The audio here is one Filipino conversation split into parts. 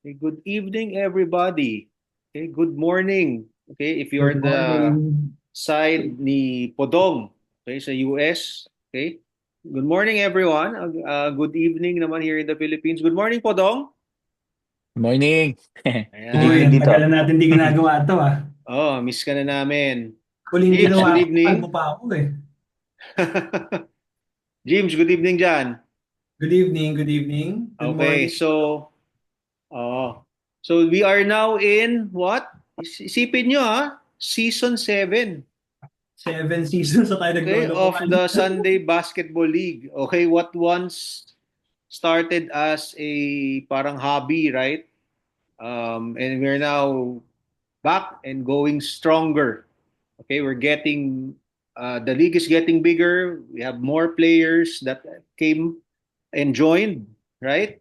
Okay, good evening, everybody. Okay, good morning. Okay, if you're Good the morning. side ni Podong, okay, sa US. Okay, good morning, everyone. Good evening naman here in the Philippines. Good morning, Podong. Morning. Hindi Uy, din Ayan. ang dito. tagal na natin di ginagawa ito ah. Oh, miss ka na namin. Huling James, good ginawa ko, kalbo evening. pa ako eh. James, good evening dyan. Good evening, good evening, good Okay, morning. oh, so we are now in what? Isipin nyo Season 7. 7 seasons na tayo Okay, of naglolokohan. the Sunday Basketball League. Okay, what once started as a parang hobby, right? And we're now back and going stronger. Okay, we're getting the league is getting bigger. We have more players that came and joined, right?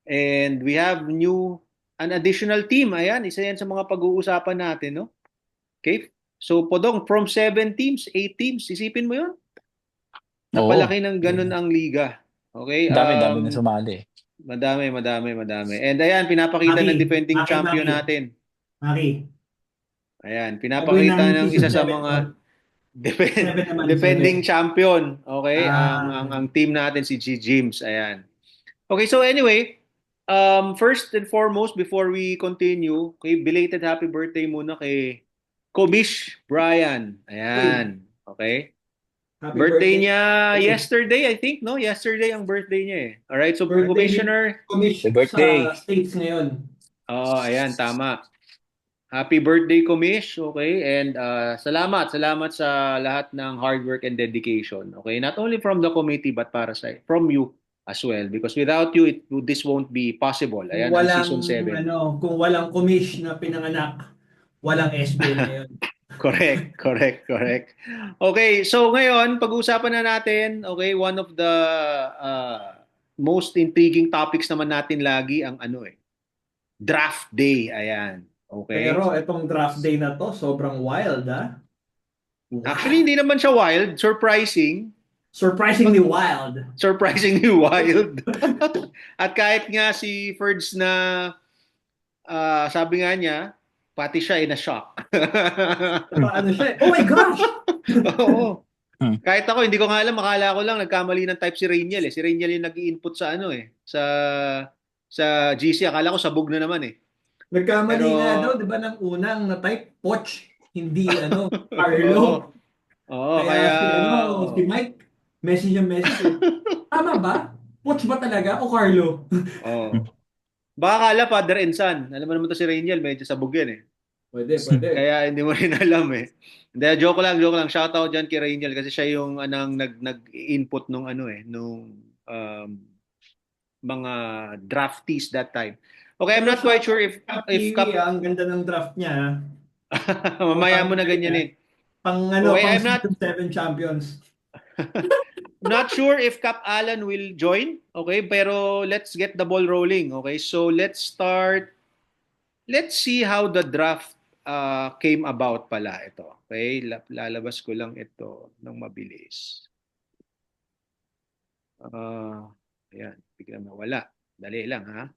And we have an additional team. Ayan, isa yan sa mga pag-uusapan natin, no? Okay? So, Podong, from 7 teams, 8 teams, isipin mo yun? Oo. Napalaki ng ganun ang liga. Okay? Dami-dami na sumali. Madami, madami, madami. And ayan, pinapakita Maki, ng defending Maki, champion Maki, natin. Maki. Ayan, Gagawin pinapakita namin ng season isa sa 7 to. mga 7 naman, defending 7. champion. Okay? Ang, Ah, ang team natin si G. James. Ayan. Okay, so anyway, first and foremost, before we continue, okay, belated happy birthday muna kay Kobish Brian. uy, Ayan. Okay? happy Birthday birthday. niya Uy, yesterday, I think, no? Yesterday ang birthday niya eh. Alright, so birthday ni Commissioner, Kumish Happy sa birthday. States ngayon. ayan, tama. Happy birthday, Commish. Okay, and salamat sa lahat ng hard work and dedication. Okay, not only from the committee but from you as well. Because without you, this won't be possible. Kung Ayan, ang walang season 7. kung walang Kumish na pinanganak, walang SBL ngayon. Correct, correct, correct. Okay, so ngayon, pag-uusapan na natin, okay, one of the most intriguing topics naman natin lagi ang draft day. Ayan. Pero Okay. itong draft day na to, sobrang wild, ah. Actually, Wow. hindi naman siya wild. Surprising. Surprisingly wild. Surprisingly wild. At kahit nga si Ferds na sabi nga niya, pati siya ay na-shock. Ano siya? Oh my gosh! Oo. Hmm. Kahit ako, hindi ko nga alam, akala ko lang nagkamali ng type si Rainiel eh. Si Rainiel yung nag-i-input sa sa GC. Akala ko sabog na naman eh. Nagkamali Pero, nga daw, di ba, ng unang na type, Poch, hindi oo. Carlo. Oo, Kaya kaya, si Mike, message yung message eh. Tama ba? Poch ba talaga o Carlo? oo. Baka akala Father and Son. Alam mo naman to si Rainiel, medyo sabog yan eh. Pwede, pwede. Kaya hindi mo rin alam eh. Hindi, joke lang, joke lang. Shoutout dyan kay Rainiel kasi siya yung anang nag-input nung nung um, mga draftees that time. Okay, I'm Pero not quite shout sure out Cap if Kiwi, Cup ang ganda ng draft niya. Ah. mamaya mo Putang na ina ganyan niya. eh. Okay, Pang season 7 champions. not sure if Cap Allen will join. Okay, pero let's get the ball rolling. Okay, so let's start. Let's see how the draft came about pala ito. Okay, lalabas ko lang ito ng mabilis. Ayan, biglang nawala. Dali lang ha.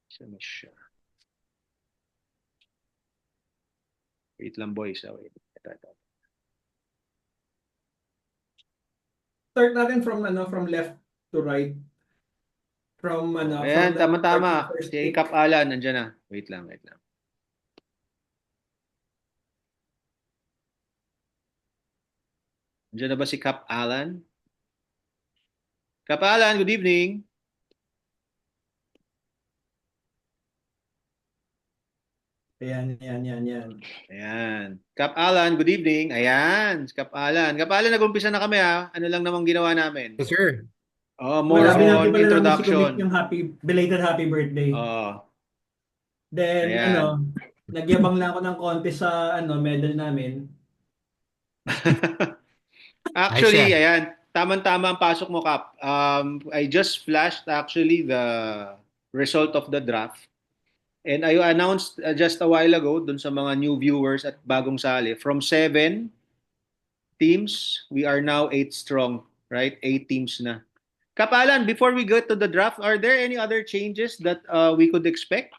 Isa na siya. Wait lang boys. Wait. Ito. Start natin from left to right. From Ayan, the tama-tama. 41st Si pick. Cap Alan, nandiyan na. Wait lang, wait lang. Nandiyan na ba si Cap Alan? Cap Alan, good evening. Ayan, yan, yan, yan. Ayan. Cap Alan, good evening. Ayan, si Cap Alan. Cap Alan, nag-umpisa na kami ha. Ano lang namang ginawa namin? Yes, sir. Oh, more Wala, binati on pala namin si Commit introduction. yung belated happy birthday. Oh, Then, ayan. nagyabang lang ako ng konti sa, medal namin. Ayos Actually, yan. ayan, tamang-tama ang pasok mo, Kap. I just flashed actually the result of the draft. And I announced just a while ago dun sa mga new viewers at bagong sali, from 7 teams, we are now 8 strong, right? 8 teams na. Kapalan, before we go to the draft, are there any other changes that we could expect?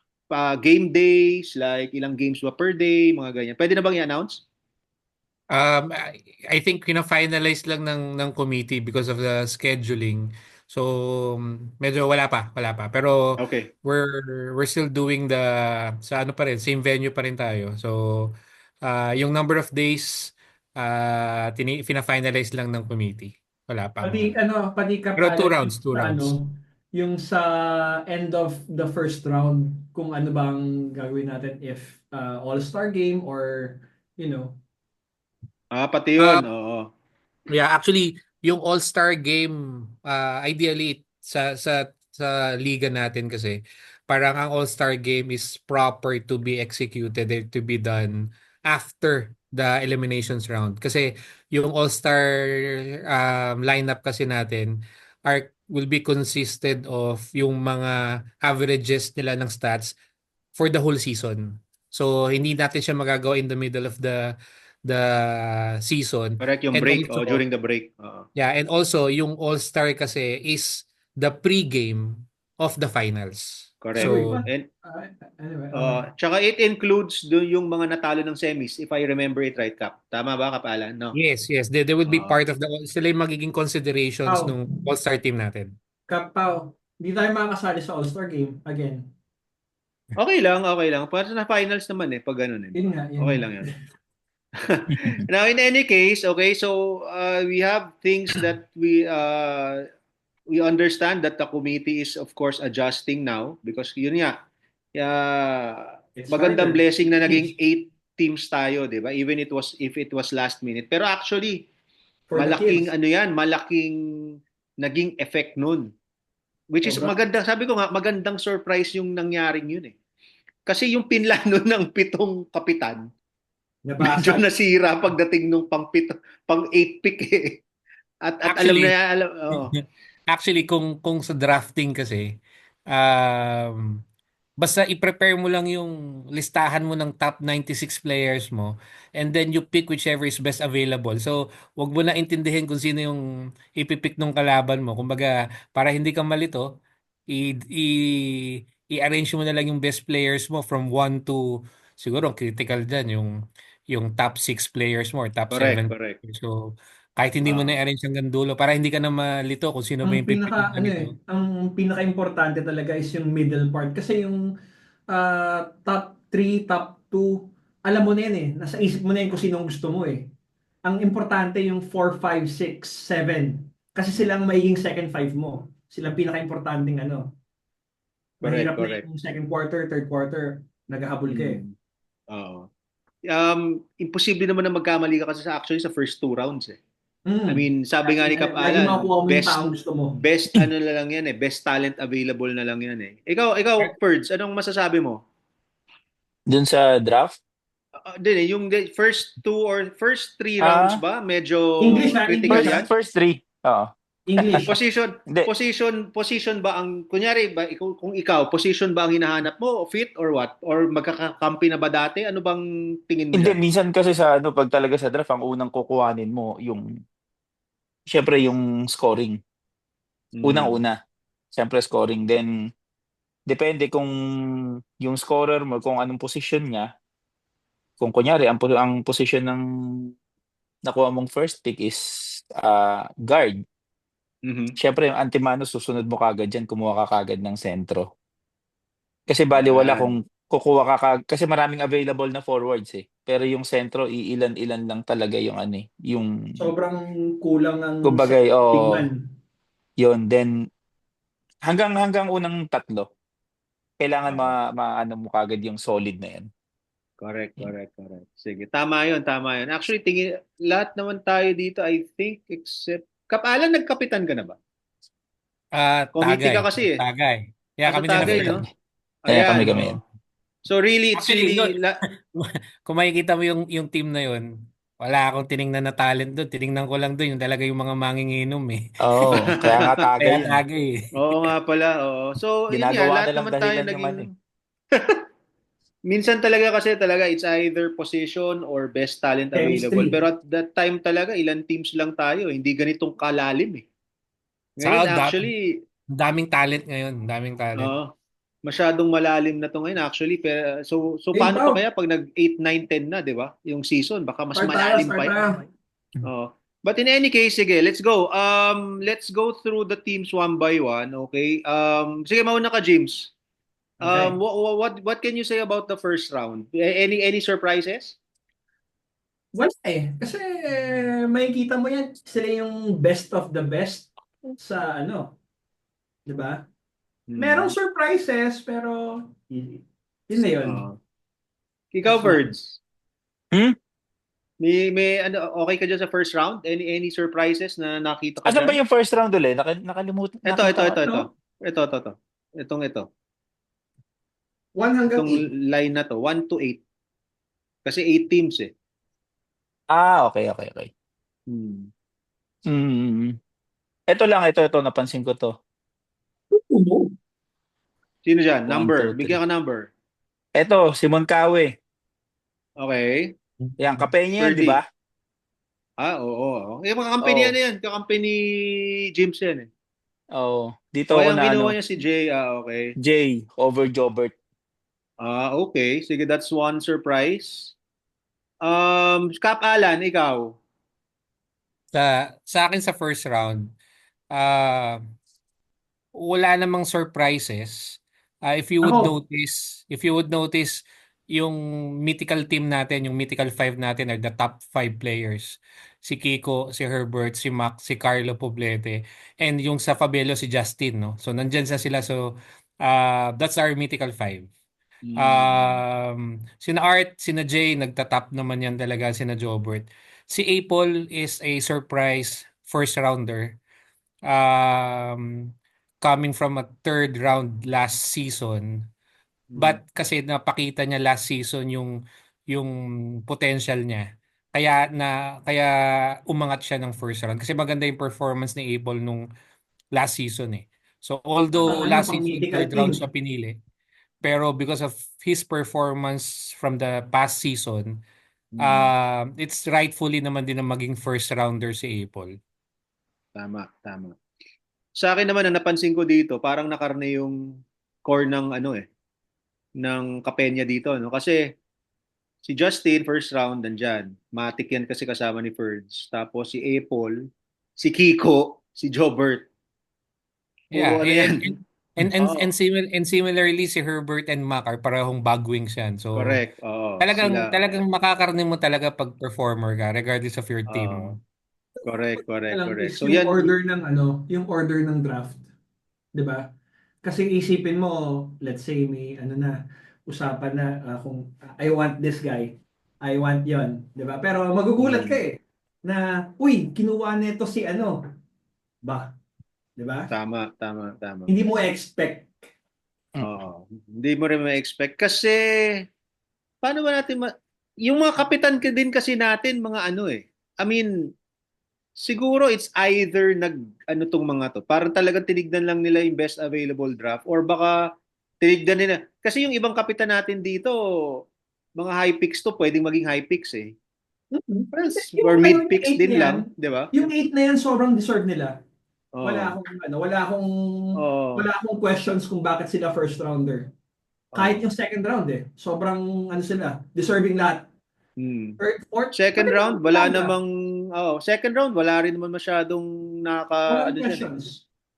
Game days, like ilang games ba per day, mga ganyan. Pwede na bang i-announce? I think finalize lang ng committee because of the scheduling. So medyo wala pa. Pero Okay. we're still doing sa ano pa rin, same venue pa rin tayo. So yung number of days fina-finalize lang ng committee. Wala pang Pati pero two Kapalan, rounds, two rounds. yung sa end of the first round, kung ano bang gagawin natin if all-star game or, Pati yun, oo. Yeah, actually, yung All-Star game, ideally sa liga natin kasi parang ang All-Star game is proper to be executed and to be done after the eliminations round. Kasi yung All-Star lineup kasi natin will be consisted of yung mga averages nila ng stats for the whole season. So hindi natin siya magagawa in the middle of the season. Correct, yung And break, also, during the break. Oo. yeah, and also yung All-Star kasi is the pre-game of the finals. Correct. So, And anyway, tsaka it includes yung mga natalo ng semis, if I remember it right, Kap. Tama ba, Kapalan? No? yes, they would be part of sila yung magiging considerations ng All-Star team natin. Kapaw, hindi tayo makakasali sa All-Star game again. Okay lang. Para na finals naman pag ganun Yun nga. Okay lang yan. Now, in any case, okay, so we have things that we understand that the committee is, of course, adjusting now because yun nga, It's magandang harder. blessing na naging 8 teams tayo, di ba? Even if it was last minute. Pero actually, For the malaking kids. malaking naging effect nun. Which is Sobra. maganda, sabi ko nga, magandang surprise yung nangyaring yun Kasi yung pinlano ng 7 kapitan, medyo Nabasag. nasira pang 8 pick At Actually, alam na, actually kung sa drafting kasi basta i-prepare mo lang yung listahan mo ng top 96 players mo and then you pick whichever is best available. So, wag mo na intindihin kung sino yung ipipick ng kalaban mo. Kumbaga, para hindi ka malito, i-arrange mo na lang yung best players mo from 1 to siguro critical dyan yung top 6 players mo or top 7. correct. So, kahit hindi mo na i-arrange hanggang dulo para hindi ka na malito kung sino ba yung pipick mo ganito. Ang pinaka-importante talaga is yung middle part kasi yung top 3, top 2, alam mo na yan nasa isip mo na yan kung sinong gusto mo Ang importante yung 4, 5, 6, 7 kasi silang magiging second 5 mo. Silang pinaka-importanting Mahirap Correct. na yung second quarter, third quarter, naghahabol ka Oo. Imposible naman na magkamali ka kasi actually sa first 2 rounds I mean, sabi nga ni Kap Lagi Alan, makukuha mo yung taong gusto mo. best ano na lang yan best talent available na lang yan Ikaw, Ferds, anong masasabi mo? Dun sa draft? Yung first 2 or first 3 rounds ba? Medyo English, critical English, yan? First 3. Oo. English. Hindi. Position ba ang, kunyari ba, kung ikaw, position ba ang hinahanap mo? Fit or what? Or magkakakampi na ba dati? Ano bang tingin mo Hindi, dyan? minsan kasi sa pag talaga sa draft, ang unang kukuhanin mo syempre yung scoring. Unang-una. Syempre scoring. Then, depende kung yung scorer mo, kung anong position niya. Kung kunyari, ang position ng nakuha mong first pick is guard. Syempre, yung antimano, susunod mo kagad dyan, kumuha ka kagad ng sentro. Kasi baliwala kung kukuha ka kasi maraming available na forwards Pero yung sentro, iilan-ilan lang talaga yung yung sobrang kulang ang kumbaga, tingman. Yun, then hanggang unang 3, kailangan maano mo kagad yung solid na yan. Correct. Sige, tama yun. Actually, lahat naman tayo dito, I think, except, Kapalan, nagkapitan ka na ba? Committee ka kasi Tagay. Yeah, Sa kami din Tagay, napitan. no? Kami. So really, it's Actually, really... kung makikita mo yung team na yun, wala akong tiningnan na talent doon. Tiningnan ko lang doon yung talaga yung mga manginginom Oo, kaya nga tagay yun. Tagay Oo nga pala, oo. So, yun nga, Ginagawa lahat nilang naman tayo dahilan yung naging... Minsan talaga it's either position or best talent available. Chemistry. Pero at that time talaga, ilan teams lang tayo. Hindi ganitong kalalim Ngayon, Sa actually, daming talent ngayon, daming talent. masyadong malalim na to ngayon actually. Pero, so Hey, paano pa Pao, kaya pag nag 8, 9, 10 na, di ba? Yung season, baka mas start tayo, malalim start pa tayo. yan. Oo. But in any case, sige, let's go. Let's go through the teams one by one, okay? Sige, mauna ka, James. Okay. What can you say about the first round? Any surprises? Wala eh. Kasi makikita mo yan, sila yung best of the best sa ano, di ba? Merong surprises, pero yun na yun. Ikaw, That's one. Ferds. Hmm? May ano, okay ka dyan sa first round? Any surprises na nakita ka Asan ba dyan? yung first round ulit? Nakalimutan. Ito. Nakita ko. Ito. 1 hanggang Itong 8. line na to, 1 to 8. Kasi 8 teams eh. Okay. Hmm. Ito napansin ko to. Sino dyan? 1, Number. 2, 3. Bigyan ka number. Ito, si Moncawe. Okay. Yan, kape niya yan, di Ferdy. ba? Oo. Yung mga company Oo. ano yan. Kakampi ni James yan eh. Oo. Dito Okay, ako ang na kinuha niya si Jay. Okay. Jay over Jobert. Okay. Sige, that's one surprise. Cap Alan, ikaw. Sa akin sa first round, ah wala namang surprises. Ako, If you would notice yung mythical team natin, yung mythical five natin are the top five players. Si Kiko, si Herbert, si Mac, si Carlo Poblete, and yung sa Fabelo si Justin, no? So nandyan sila. So that's our mythical five. Sina Art, sina Jay, nagtatap naman yan talaga, sina Jobert. Si Apple is a surprise first rounder. Um, Coming from a third round last season. But kasi napakita niya last season yung potential niya. Kaya umangat siya ng first round kasi maganda yung performance ni Apple nung last season eh. So pang although ano, last pang season mythical third team. round siya pinili, pero because of his performance from the past season, it's rightfully naman din na maging first rounder si Apple. Tama. Sa akin naman, ang napansin ko dito, parang nakarne yung core ng ano eh, ng Kapenya dito, no? Kasi si Justin, first round, nandyan. Matic yan kasi kasama ni Ferds. Tapos si Apple, si Kiko, si Jobert. Yeah, Puro ano yan. and similarly si Herbert and Mac are parehong bagwings yan. So Correct. Oo. talagang makakarni mo talaga pag performer ka regardless of your Oo. team. Correct. Lang is So yung yan, order ng ano, yung order ng draft, 'di ba? Kasi isipin mo, let's say may ano na usapan na kung I want this guy, I want 'yon, 'di ba? Pero magugulat ka eh na uy, kinuha nito si ano, ba, 'di ba? tama. Hindi mo expect. Oo. Hindi mo rin ma-expect. Kasi, paano ba natin yung mga kapitan din kasi natin, mga ano eh. I mean, siguro it's either ano tong mga to. Parang talagang tinignan lang nila yung best available draft or baka tinignan nila. Kasi yung ibang kapitan natin dito, mga high picks to, pwedeng maging high picks eh. Friends, or Yung ano, mid yung picks 8 na din yan, lang, di ba? yung 8 na yan sobrang deserve nila. Wala Oo. akong ano, wala akong Oo. wala akong questions kung bakit sila first rounder. Kahit yung second round eh. Sobrang ano sila, deserving lahat. Third, fourth, Second pati round, mga wala Lambda. namang, second round, wala rin naman masyadong Walang ano dyan eh. questions.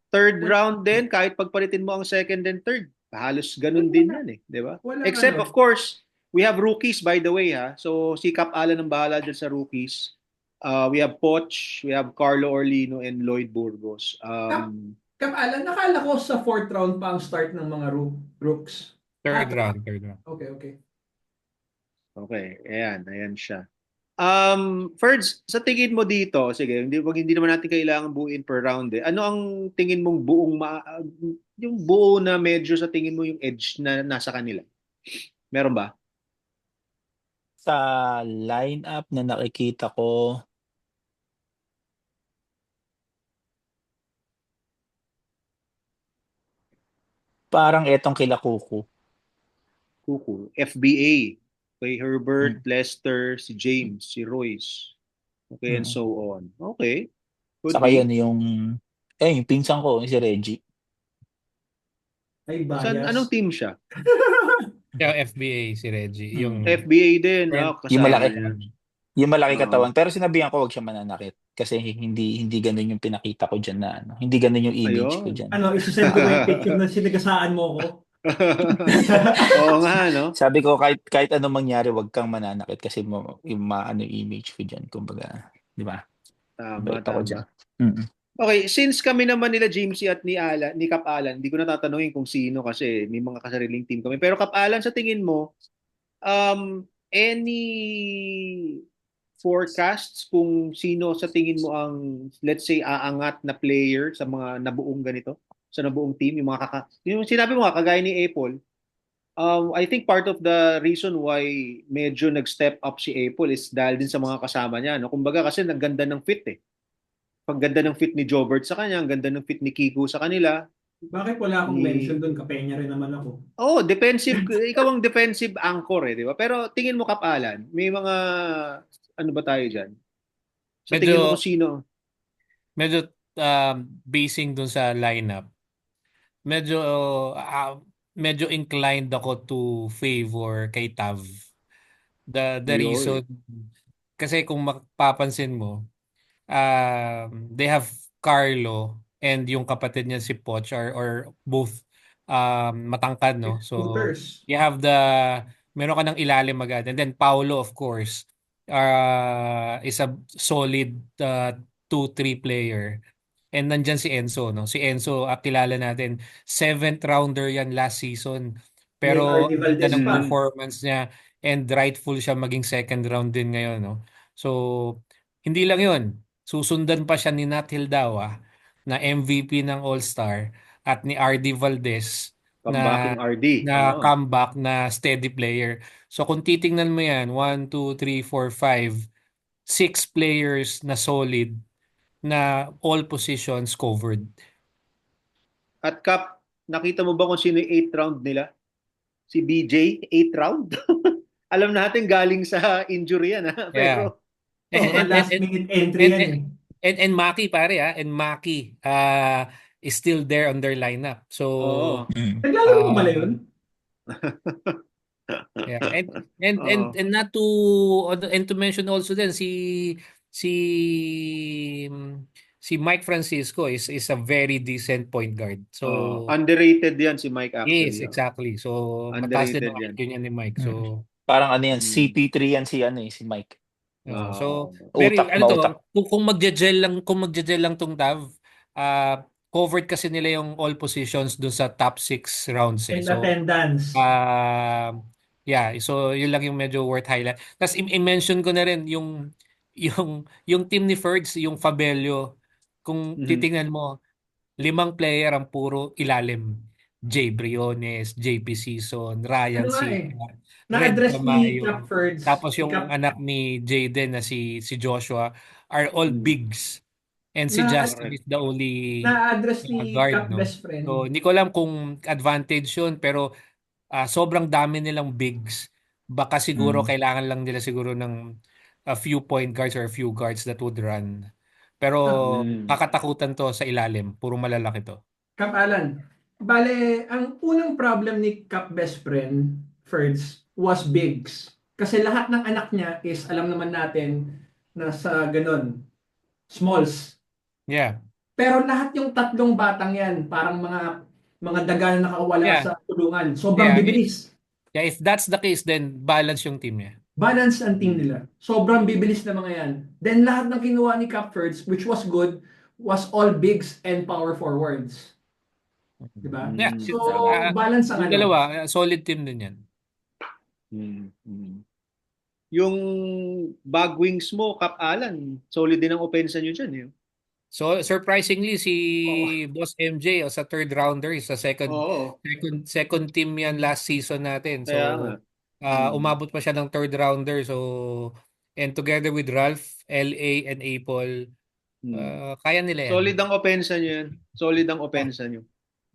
Third Wala, round din, kahit pagpalitin mo ang second and third, halos ganun din yan eh, di ba? walang Except ano. of course, we have rookies by the way ha. So si Cap Alan ang bahala dyan sa rookies. We have Poch, we have Carlo Orlino and Lloyd Burgos. Alan, nakala ko sa fourth round pa ang start ng mga rooks. Third round. Okay. Okay, ayan siya. Ferds, sa tingin mo dito, sige, hindi naman natin kailangan buuin per round eh. Ano ang tingin mong yung buo na medyo sa tingin mo yung edge na nasa kanila? Meron ba? Sa lineup na nakikita ko, parang etong kila Kuku. Kuku, FBA, kay Herbert, Lester, si James, si Royce. Okay, and so on. Okay. Could Saka be. yun yung Yung pinsan ko, si Reggie. Ay, Anong bias. team siya? Yung FBA si Reggie. Yung FBA din. friend. Yung Kasama malaki. niya. Yung malaki Oo. katawan. Pero sinabihan ko wag siya mananakit. Kasi hindi ganun yung pinakita ko dyan na ano. Hindi ganun yung image ko Ayun. dyan. Isisend ko ba yung picture na sinagasaan mo ko? Oo nga, no? Sabi ko kahit anong mangyari wag kang mananakit kasi yung maano yung image ko dyan. Kumbaga, di ba? Tama, Bait ako tama. dyan. Mm-mm. Okay, since kami naman nila Jamesy at ni Kap Alan, hindi ko na tatanungin kung sino kasi may mga kasariling team kami. Pero Kap Alan, sa tingin mo, any forecasts kung sino sa tingin mo ang, let's say, aangat na player sa mga nabuong ganito? Sa nabuong team? Yung sinabi mo nga, kagaya ni Apple, I think part of the reason why medyo nag-step up si Apple is dahil din sa mga kasama niya. No? Kumbaga kasi nagganda ng fit eh. Pag ganda ng fit ni Jobert sa kanya, ang ganda ng fit ni Kiko sa kanila. Bakit wala akong Ni mention doon? Kapenya rin naman ako. Oh, defensive, ikaw ang defensive anchor eh, di ba? Pero tingin mo Kapalan, may mga ano ba tayo diyan? Sa tingin mo medyo kung sino? medyo basing dun sa lineup. Medyo medyo inclined ako to favor kay Tav. The Ayun. reason kasi kung mapapansin mo, they have Carlo and yung kapatid niya si Poch or both matangkad, no? So Shooters. you have meron ka ng ilalim agad. And then Paulo, of course, is a solid 2-3 player. And nandyan si Enzo, no? Si Enzo, kilala natin, 7th rounder yan last season. May Pero RD ang ganda Valdez ng pa. performance niya and rightful siya maging second round din ngayon, no? So, hindi lang yun. Susundan pa siya ni Nat Hildawa na MVP ng All-Star at ni RD Valdez na Comebacking RD. comeback na steady player. So kung titingnan mo yan, 1, 2, 3, 4, 5, 6 players na solid na all positions covered. At Kap, nakita mo ba kung sino yung 8th round nila? Si BJ, 8th round? Alam natin galing sa injury yan ha. Yeah. Pero Mga last minute entry and, yan and, eh. and Maki pare and Maki is still there on their lineup. So oo. Naglalaro ko pala yun? yeah. And not to and to mention also then si si Mike Francisco is a very decent point guard. So Underrated yan si Mike yes, actually. exactly. So mataas din Underrated ang yan. IQ niya ni Mike. So Parang ano yan, Mm. CP3 yan si Mike. so very Utak, mautak. kung magje-gel lang tong Tav, covered kasi nila yung all positions dun sa top 6 rounds eh. And So attendance. yeah, so yun lang yung medyo worth highlight. Tapos i-mention ko na rin yung team ni Fergs, yung Fabelio. Kung titingnan mo, 5 player ang puro ilalim. Jay Briones, JP Season, Ryan Ano nga eh. Sica, Red Na-address ni Camayo. Capfords. Tapos yung anak ni Jaden na si Joshua are all bigs. And si Justin is the only Na-address ni guard, Cap no? best friend. So hindi ko alam kung advantage yun, pero sobrang dami nilang bigs. Baka siguro kailangan lang nila siguro ng a few point guards or a few guards that would run. Pero kakatakutan to sa ilalim. Puro malalaki to. Cap Alan. Bale, ang unang problem ni Cap best friend, Ferds, was bigs. Kasi lahat ng anak niya is, alam naman natin, nasa ganon, smalls. Yeah. Pero lahat yung tatlong batang yan, parang mga daga na nakawala Yeah. sa tulungan. Sobrang bibilis. Yeah, if that's the case, then balance yung team niya. Balance ang team nila. Sobrang bibilis na mga yan. Then lahat ng kinuha ni Capfords, which was good, was all bigs and power forwards. Diba? Yeah. So, balance ang yung dalawa, solid team din yan. Yung bag wings mo, Kap Alan, solid din ang opensa nyo dyan. Eh. So surprisingly si Boss MJ sa third rounder sa second team yan last season natin. So umabot pa siya ng third rounder. So and together with Ralph, LA and Apple kaya nila yan. Solid ang opensa nyo yan. Solid ang opensa nyo.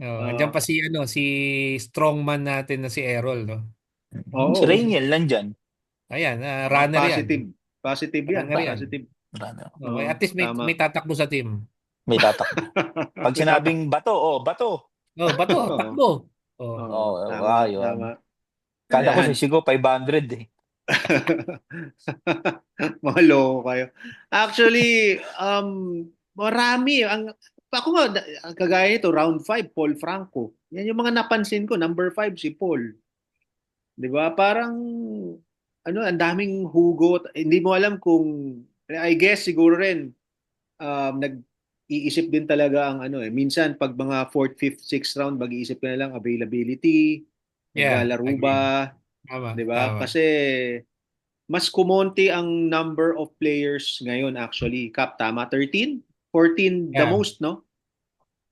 Andiyan pa si strongman natin na si Errol, no? Si Rainiel nandyan. Ayan, runner positive. yan. Positive yan. Runner Positive. Okay, at least may tatakbo sa team. may tatakbo. Pag May tatak. sinabing bato, bato. Oh, bato, Oo. takbo. Oh. Oo, tama, Yun. tama. Kala ko Ayan. sisigaw 500 eh. Mga loko kayo. Actually, marami. Ako nga, ang kagaya nito, round 5, Paul Franco. Yan yung mga napansin ko. Number 5, si Paul. Di ba? Parang, ang daming hugot. Hindi mo alam kung, I guess siguro rin, nag-iisip din talaga ang minsan pag mga 4th, 5th, 6th round, mag-iisip ka na lang availability, Yeah, maglalaro agree. ba, Tama, 'di ba? tama. Kasi mas kumonti ang number of players ngayon actually. Cap, tama? 13? 14 the Yeah. most, no?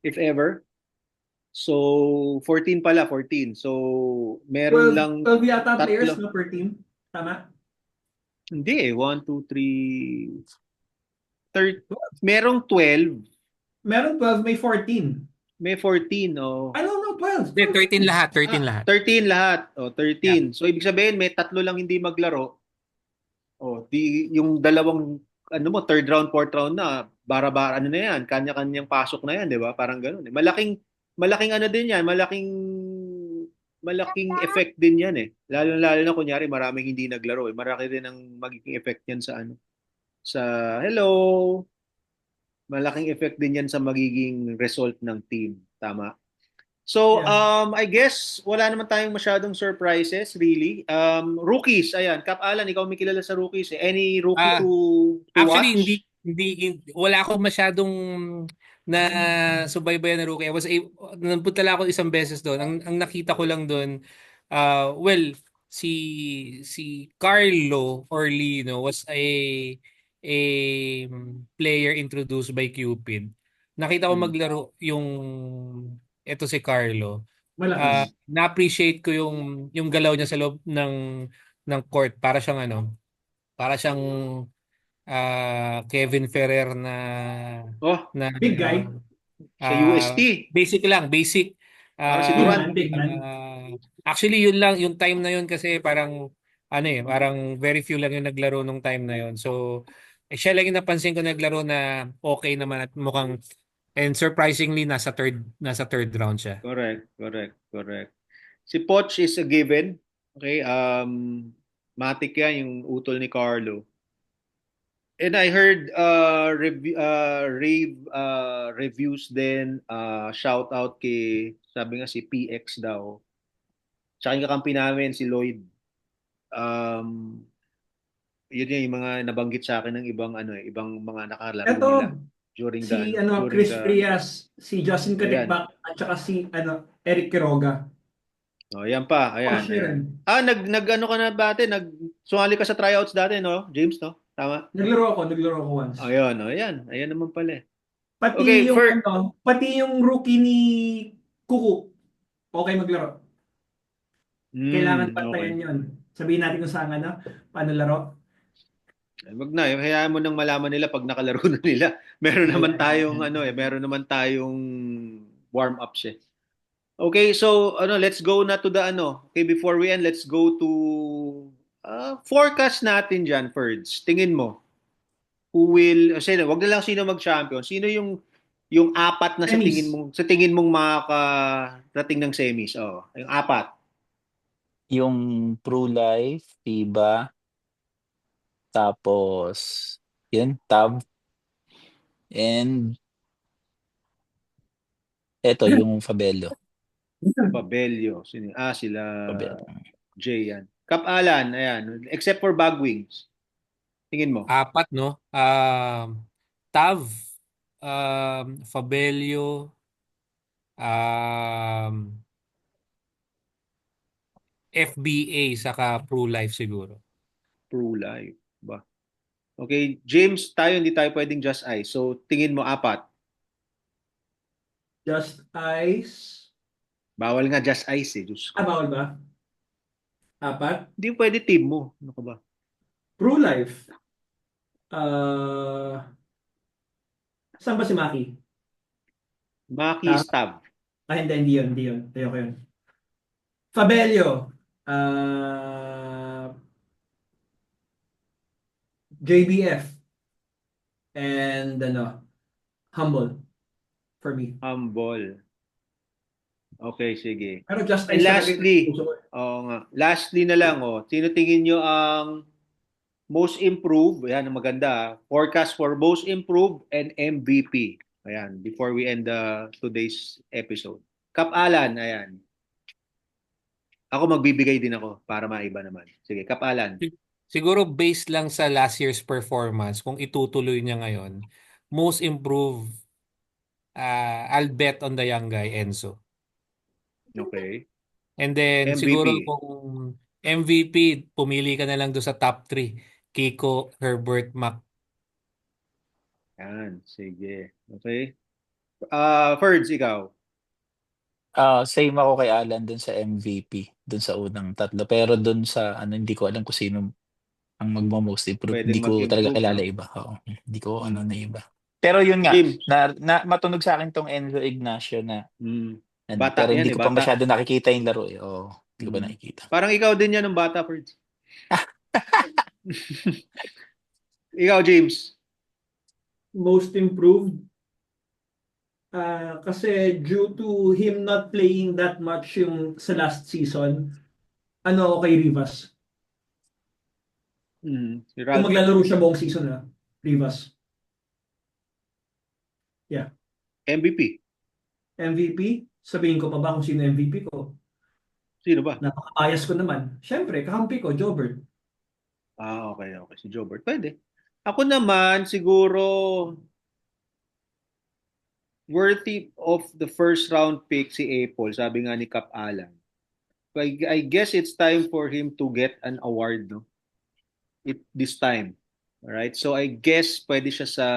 If ever. So, 14 pala, 14. So, meron 12, lang 12 yata players, tatlo. no, per team. Tama? Hindi eh. 1, 2, 3, 30. Merong 12. Meron 12, may 14. May 14, oh. Ano, no, 12. Hindi, 13 lahat, 13 Ah, lahat. 13 lahat. Oh, Yeah. 13. So, ibig sabihin, may tatlo lang hindi maglaro. Oh, yung dalawang, third round, fourth round na, bara-bara, na yan, kanya-kanyang pasok na yan, di ba? Parang ganun. Eh. Malaking din yan, malaking effect din yan eh. Lalo na kunyari, maraming hindi naglaro eh. Marami din ang magiging effect yan sa hello. Malaking effect din yan sa magiging result ng team. Tama? So, Yeah. I guess wala naman tayong masyadong surprises, really. Rookies, ayan. Kap Alan, ikaw may kilala sa rookies. Eh. Any rookie Ah, to actually watch? wala akong masyadong na subaybayan na rookie. Napunta lang ako isang beses doon. Ang nakita ko lang doon, well, si Carlo Orlino was a player introduced by Cupid. Nakita ko Hmm. maglaro yung eto si Carlo. Malakas. Na-appreciate ko yung galaw niya sa loob ng court, para siyang Kevin Ferrer na Oh, na Big guy. sa ah, UST. basic. Para si Big Durant. man, big man. Actually yun lang yung time na yun kasi parang very few lang yung naglaro nung time na yun. So siya lang yung napansin ko naglaro na okay naman at mukhang, and surprisingly nasa third round siya. Correct, correct, correct. Si Poch is a given. Okay, matik yan yung utol ni Carlo. And I heard rave reviews din, shout out sabi nga si PX daw. Tsaka yung kakampi namin si Lloyd. Um, Yun yung mga nabanggit sa akin ng ibang mga nakalaro Ito, nila during the si during Chris the Frias, si Justin ayan. Katikbak, at saka si Eric Quiroga. Oh, ayan pa, ayan, Porsche ayan. rin. Nag ano ka na dati, sumali ka sa tryouts dati, no? James, no? Tama? Naglaro ako once. Ayun, oh, ayan. Ayan naman pala. Eh. Pati Okay, yung pati yung rookie ni Kuku, okay maglaro. Kailangan Okay. pantayan yun. Sabihin natin kung saan paano laro. Wag na, hayaan mo nang malaman nila pag nakalaro na nila. Meron naman tayong meron naman tayong warm-ups eh. Okay, so let's go na to the Okay, before we end, let's go to forecast natin diyan, Ferds. Tingin mo, wag na lang sino mag-champion. Sino yung apat na Semis. sa tingin mong makakarating ng semis? Oh, yung apat. Yung Pro Life, FIBA, tapos yun, Tab, and eto yung Fabello. Fabello. Sila Fabello. Jay yan. Kap Alan, ayan. Except for Bagwings. Tingin mo? Apat, no? Tav, Fabelio, FBA, saka Pro Life siguro. Pro Life ba? Okay, James, hindi tayo pwedeng just ice. So, tingin mo apat. Just Ice. Bawal nga just ice eh. Diyos ko. Bawal ba? Apat. Hindi pwede team mo. Ano ka ba? Pro Life. Saan ba si Maki? Maki Stab. Hindi yun. Ayoko yun. Fabelio. JBF. And Humble. for me. Humble. Okay, sige. Pero Just And Ice talaga yung lastly, puso ko. lastly na lang, sino tingin nyo ang most improved? Ayan, ang maganda. Forecast for most improved and MVP. Ayan, before we end today's episode. Kap Alan, ayan. Ako magbibigay din ako para maiba naman. Sige, Kap Alan. Siguro based lang sa last year's performance, kung itutuloy niya ngayon, most improved, I'll bet on the young guy, Enzo. Okay. And then siguro MVP. kung MVP, pumili ka na lang doon sa top 3. Kiko, Herbert, Mac. Yan, sige. Okay. Ferds, ikaw. Same ako kay Alan dun sa MVP, dun sa unang tatlo. Pero dun sa hindi ko alam kung sino ang magmo-most improve. Pwedeng Hindi ko talaga mag-improve, kilala no? iba. Oo, hindi ko Mm. na iba. Pero yun nga, James. matunog sa akin tong Enzo Ignacio na Bata pero yan hindi eh, ko pa bata. masyado nakikita yung laro eh. Oo, hindi ko pa nakikita. Parang ikaw din yan ng bata, Ferds. Ikaw, James. Most improved. Kasi due to him not playing that much yung sa last season, kay Rivas. Si Kung Ralph. maglalaro siya buong season, Rivas. MVP. MVP, sabihin ko pa ba kung sino MVP ko? Sino ba? Napaka-bias ko naman. Siyempre, kakampi ko, Jobert. Okay. Si Jobert. Pwede. Ako naman, siguro worthy of the first round pick si Apple, sabi nga ni Kap Alan. I guess it's time for him to get an award, no? This time. Alright? So I guess pwede siya sa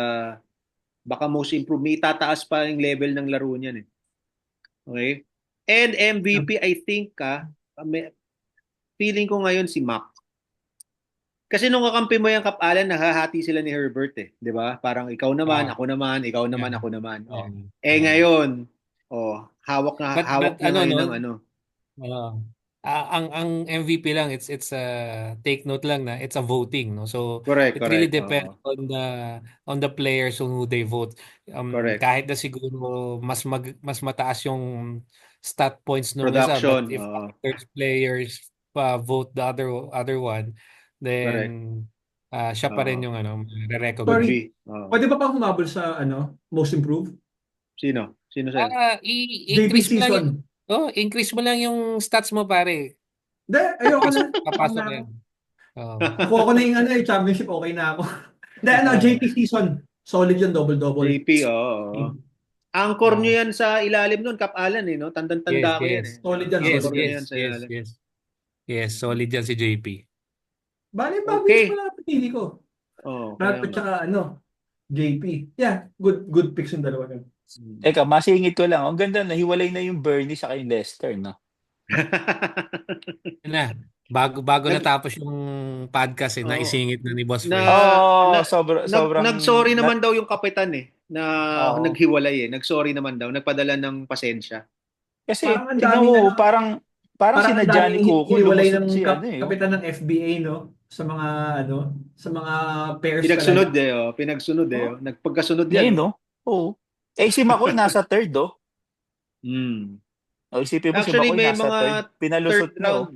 baka most improved. May tataas pa yung level ng laro niyan eh. Okay? And MVP, I think feeling ko ngayon si Mac. Kasi nung kakampi mo yung Kap Alan, nahahati sila ni Herbert eh. Di ba? Parang ikaw naman, ako naman, ikaw naman, ako naman. Ngayon, hawak niya ngayon ng ano. Ang MVP lang, it's take note lang na it's a voting, no? So Correct. it really depends on the players who they vote. Correct. Kahit na siguro mas mataas yung stat points nung isa, Production. but if others players vote the other one, then siya pa rin yung re-recognize. Sorry, pwede ba pang humabol sa most improved? Sino sa'yo? I-increase mo lang increase mo lang yung stats mo, pare. Hindi, ayoko na. Papasok na yan. Nakuha ko na yung championship, okay na ako. Hindi, JP season. Solid yung double-double. JP, oo. Anchor nyo yan sa ilalim nun, Kap Alan eh, no? Tandang-tanda ko yan eh. Solid yan. Yes, solid yan si JP. Bale, mabilis pala pinili ko. Kaya tsaka JP. Yeah, good picks yung dalawa nun. Teka, masingit ko lang. Ang ganda, nahiwalay na yung Bernie sa kay Lester, no? Bago natapos yung podcast na isingit na ni Boss Fred. Sobrang nag-sorry naman daw yung kapitan na naghiwalay nag-sorry naman daw, nagpadala ng pasensya. Kasi tingnan mo, parang sinadya ni Coco lumusot si kapitan ng FBA, no? Sa mga pairs pinagsunod nagpagkasunod yan. No? Oo. Si McCoy nasa third, isipin mo Actually, si McCoy nasa third. Pinalusot mo.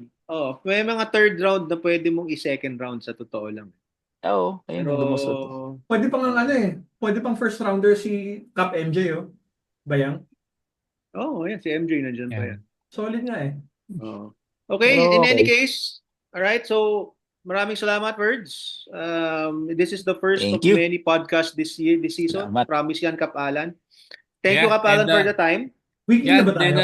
May mga third round na pwede mong i-second round sa totoo lang. Ayun, lumusot. Pwede pang pwede pang first rounder si Cap MJ, Bayang. Ayan, si MJ nandiyan pa yan. Solid nga eh. Okay, in any case, all right, so maraming salamat, Words. This is the first of many podcasts this season. Salamat. Promise yan, Kap Alan. Thank you, Kap Alan, for the time. Weekly na ba tayo?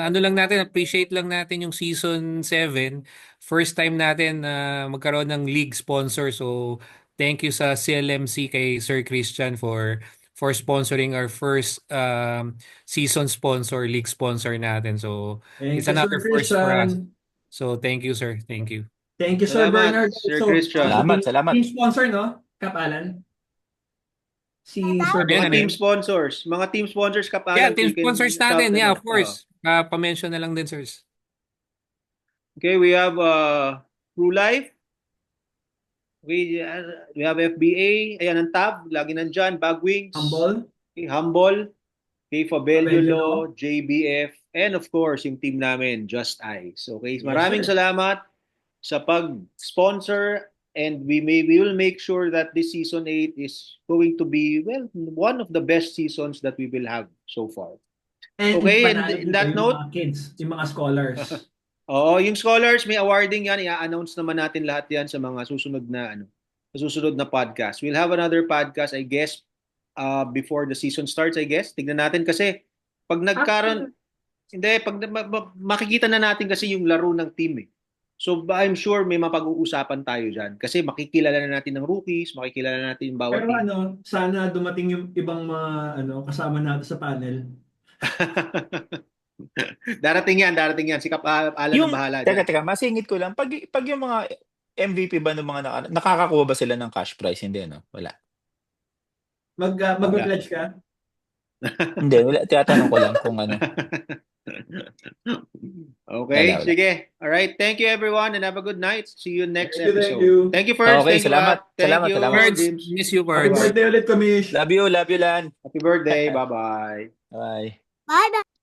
Lang natin, appreciate lang natin yung season 7. First time natin magkaroon ng league sponsor. So, thank you sa CLMC kay Sir Christian for sponsoring our first season sponsor, league sponsor natin. So, it's another first for us. So, thank you, sir. Thank you. Thank you, Sir Bernard. Sir Christian. Salamat. Team sponsor, no? Kap Alan? Si Sir Mga team sponsors. Kap Alan. Yeah, team sponsors natin. Yeah, of course. Pa-mention na lang din, sirs. Okay, we have True Life. We have FBA. Ayan ang tab. Lagi nandyan. Bagwings. Humble. Okay, Humble. kay Fabelio, JBF, and of course, yung team namin, Just Eyes. Okay, Yes, maraming sir. salamat sa pag-sponsor, and we will make sure that this season 8 is going to be, well, one of the best seasons that we will have so far. And Okay, and panalo in dito that yung note, mga kids, yung mga scholars. Oo, yung scholars, may awarding yan. I-announce naman natin lahat yan sa mga susunod na podcast. We'll have another podcast, I guess, before the season starts, I guess. Tignan natin kasi pag nagkaroon, makikita na natin kasi yung laro ng team eh. So I'm sure may mapag-uusapan tayo dyan. Kasi makikilala na natin ng rookies, makikilala na natin yung bawat Pero team. sana dumating yung ibang mga kasama natin sa panel. Darating yan. Si Kap Alan ang bahala dyan. Teka, masingit ko lang. Pag yung mga MVP ba ng mga nakakakuha ba sila ng cash prize? Hindi, no? Wala. Mag-pledge ka? Hindi, wala. Tinatanong ko lang kung ano. Okay, Wala. sige. All right. Thank you everyone and have a good night. See you next Thank you, episode. thank you. Thank you first. Okay, Thank salamat. you, At. Thank Salamat, you, salamat. Cards, James. miss you, Happy Cards. birthday ulit, Kamish. Love you, Lan. Happy birthday. Bye-bye. Bye. Bye-bye.